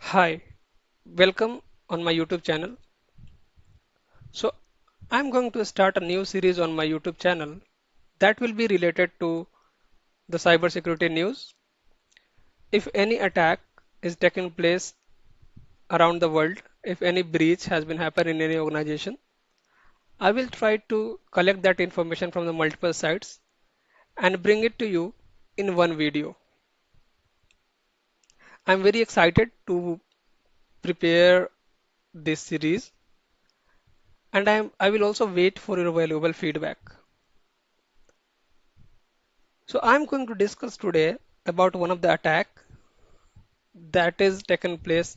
Hi, welcome on my YouTube channel. So, I'm going to start a new series on my YouTube channel that will be related to the cybersecurity news. If any attack is taking place around the world, if any breach has been happened in any organization, I will try to collect that information from the multiple sites and bring it to you in one video. I'm very excited to prepare this series and I will also wait for your valuable feedback. So I'm going to discuss today about one of the attack that is taken place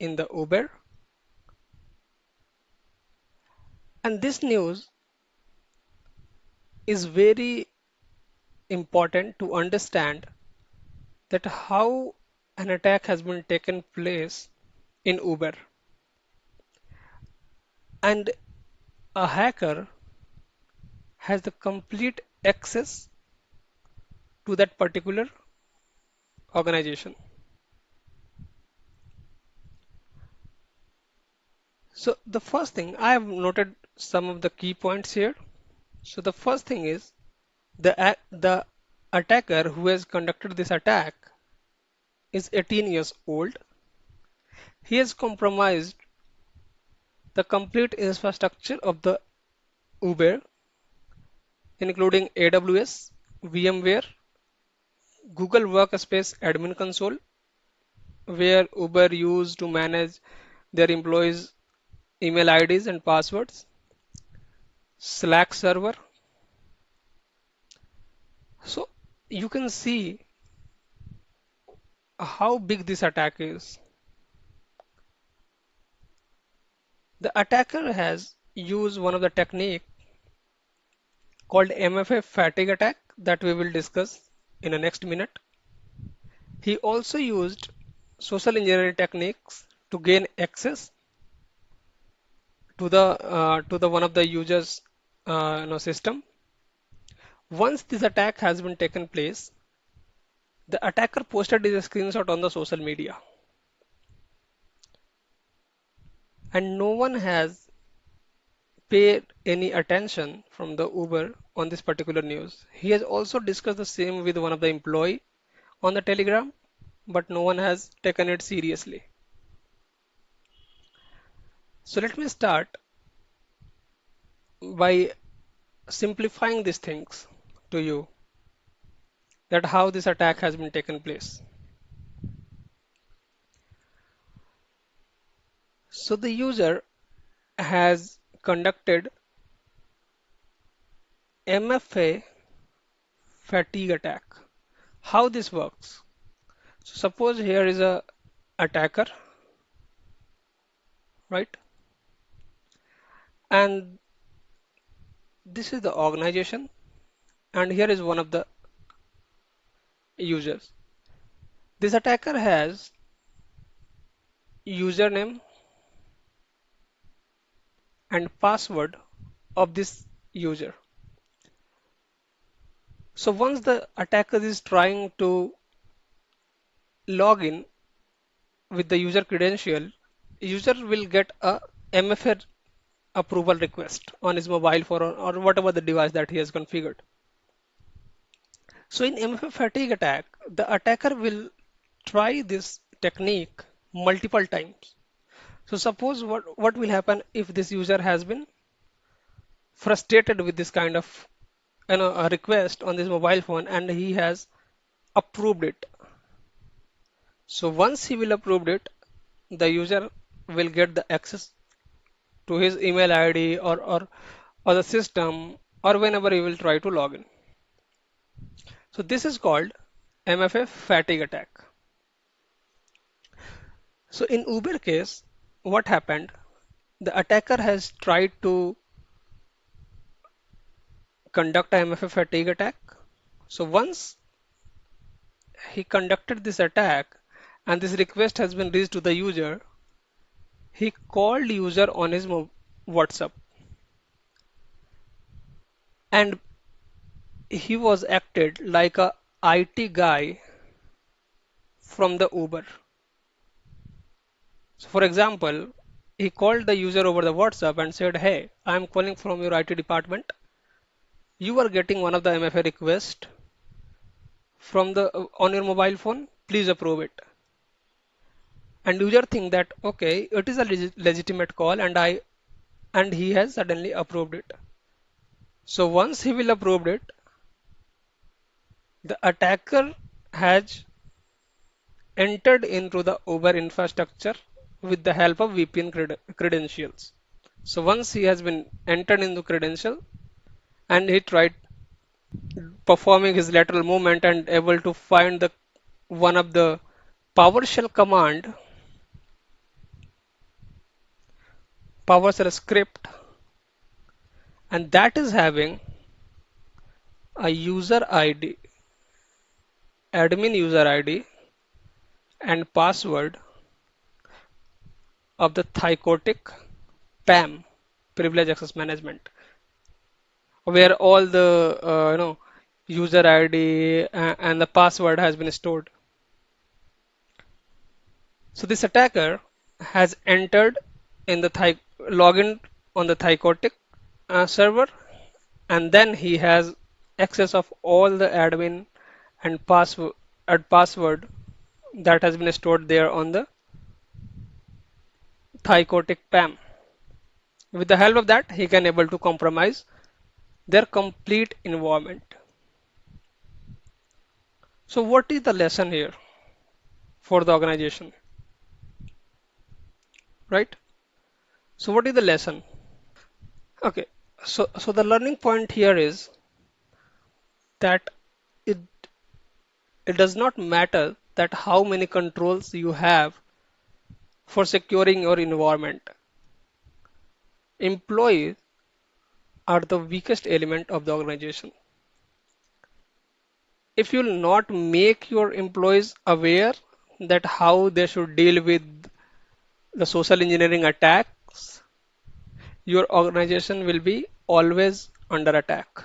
in the Uber. And this news is very important to understand that how an attack has been taken place in Uber. And a hacker has the complete access to that particular organization. So the first thing I have noted some of the key points here. So the first thing is the attacker who has conducted this attack is 18 years old. He has compromised the complete infrastructure of the Uber, including AWS, VMware, Google Workspace Admin Console, where Uber used to manage their employees' email IDs and passwords, Slack server. So you can see how big this attack is. The attacker has used one of the technique called MFA fatigue attack that we will discuss in the next minute. He also used social engineering techniques to gain access to the one of the users system. Once this attack has been taken place, the attacker posted this screenshot on the social media, and no one has paid any attention from the Uber on this particular news. He has also discussed the same with one of the employee on the Telegram, but no one has taken it seriously. So let me start by simplifying these things to you that how this attack has been taken place. So the user has conducted MFA fatigue attack. How this works? So suppose here is a attacker, right? And this is the organization, and here is one of the users. This attacker has username and password of this user. So once the attacker is trying to log in with the user credential, user will get a MFA approval request on his mobile phone or whatever the device that he has configured. So in MFA fatigue attack, the attacker will try this technique multiple times. So suppose what will happen if this user has been frustrated with this kind of a request on this mobile phone and he has approved it. So once he will approve it, the user will get the access to his email ID or the system or whenever he will try to log in. So this is called MFA fatigue attack. So in Uber case, what happened? The attacker has tried to conduct a MFA fatigue attack. So once he conducted this attack and this request has been reached to the user, he called user on his WhatsApp and he was acted like a IT guy from the Uber. So for example, he called the user over the WhatsApp and said, "Hey, I'm calling from your IT department. You are getting one of the MFA request from the on your mobile phone. Please approve it." And user think that okay, it is a legitimate call, and he has suddenly approved it. So once he will approved it, the attacker has entered into the Uber infrastructure with the help of VPN credentials. So once he has been entered into credential and he tried performing his lateral movement and able to find the one of the PowerShell command, PowerShell script, and that is having a user ID, admin user ID and password of the Thycotic PAM, privilege access management, where all the user ID and the password has been stored. So this attacker has entered in the login on the Thycotic server, and then he has access of all the admin and password that has been stored there on the Thycotic PAM. With the help of that, he can able to compromise their complete environment. So what is the lesson here for the organization, right? So what is the lesson? Okay, so the learning point here is that it it does not matter that how many controls you have for securing your environment. Employees are the weakest element of the organization. If you will not make your employees aware that how they should deal with the social engineering attacks, your organization will be always under attack.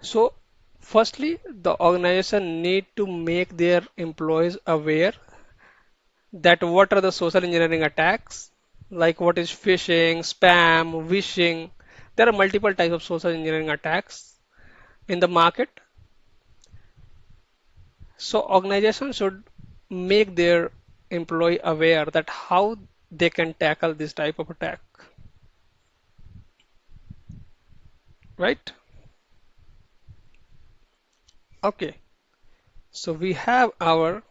So, firstly, the organization need to make their employees aware that what are the social engineering attacks, like what is phishing, spam, wishing. There are multiple types of social engineering attacks in the market. So organizations should make their employee aware that how they can tackle this type of attack, right? Okay, so we have our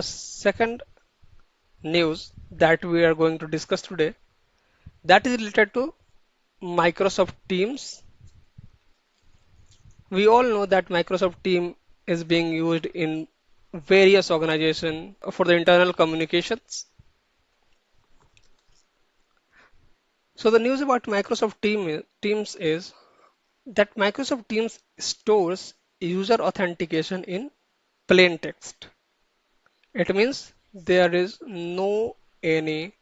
second news that we are going to discuss today. That is related to Microsoft Teams. We all know that Microsoft Team is being used in various organizations for the internal communications. So the news about Teams is that Microsoft Teams stores user authentication in plain text. It means there is no any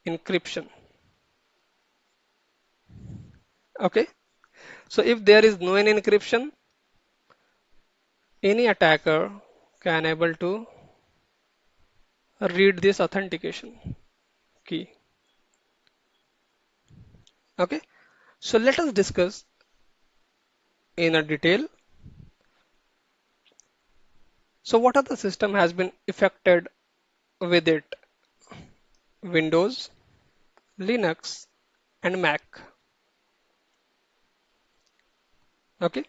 encryption. Okay. So if there is no any encryption, any attacker can able to read this authentication key. Okay. So let us discuss in a detail. So what are the system has been affected with it? Windows, Linux, and Mac. Okay.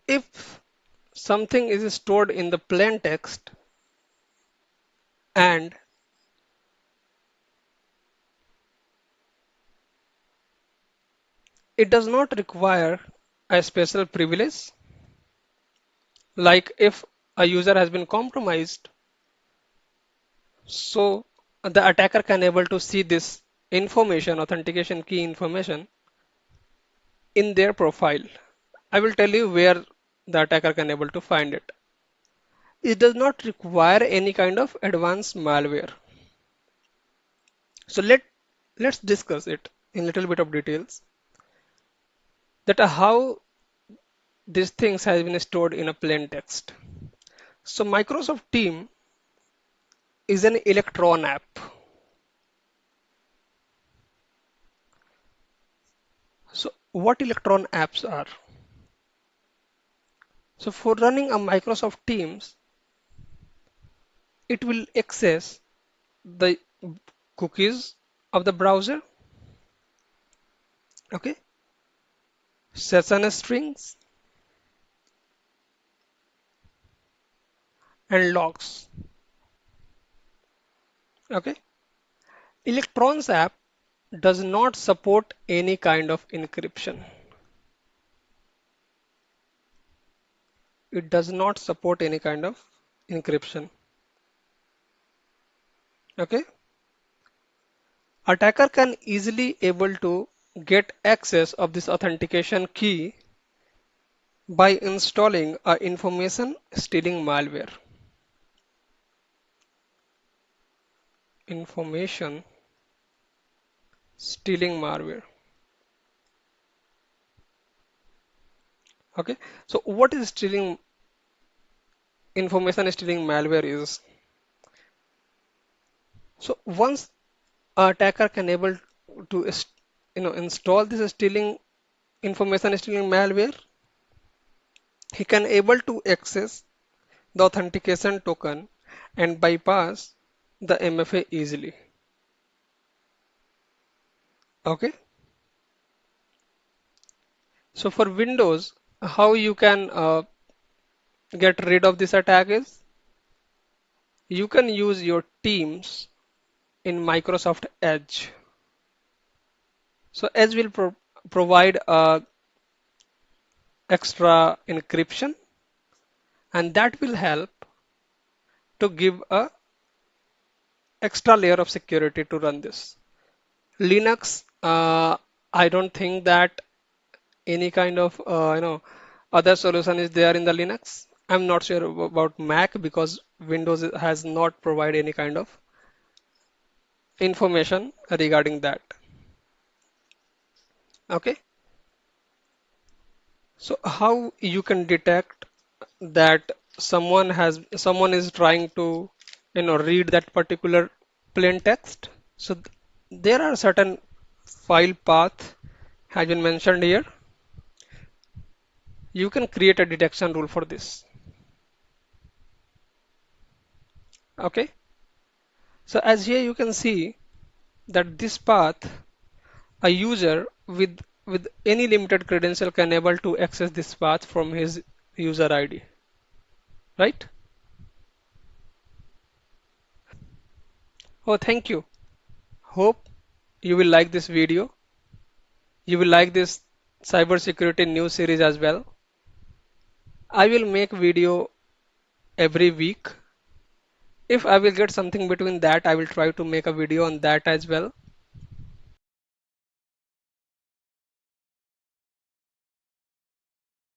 If something is stored in the plain text and it does not require a special privilege, like if a user has been compromised, so the attacker can able to see this information, authentication key information in their profile. I will tell you where the attacker can able to find it. It does not require any kind of advanced malware. So let's discuss it in little bit of details that how these things has been stored in a plain text. So Microsoft Team is an Electron app. So what Electron apps are? So for running a Microsoft Teams, it will access the cookies of the browser, okay, session strings and logs, okay. Electrons app does not support any kind of encryption. It does not support any kind of encryption, okay. Attacker can easily able to get access of this authentication key by installing a information stealing malware. Information stealing malware. Okay. So what is stealing information stealing malware is? So once a attacker can able to install this stealing information stealing malware, he can able to access the authentication token and bypass the MFA easily. Okay. So for Windows, how you can get rid of this attack is you can use your Teams in Microsoft Edge. So Edge will provide extra encryption, and that will help to give a extra layer of security to run this. Linux, I don't think that any kind of other solution is there in the Linux. I'm not sure about Mac because Windows has not provided any kind of information regarding that. Okay, so how you can detect that someone is trying to read that particular plain text? So there are certain file path has been mentioned here. You can create a detection rule for this. Okay, so as here you can see that this path, a user with any limited credential can able to access this path from his user ID, right? Oh, thank you. Hope you will like this video. You will like this cybersecurity news series as well. I will make video every week. If I will get something between that, I will try to make a video on that as well.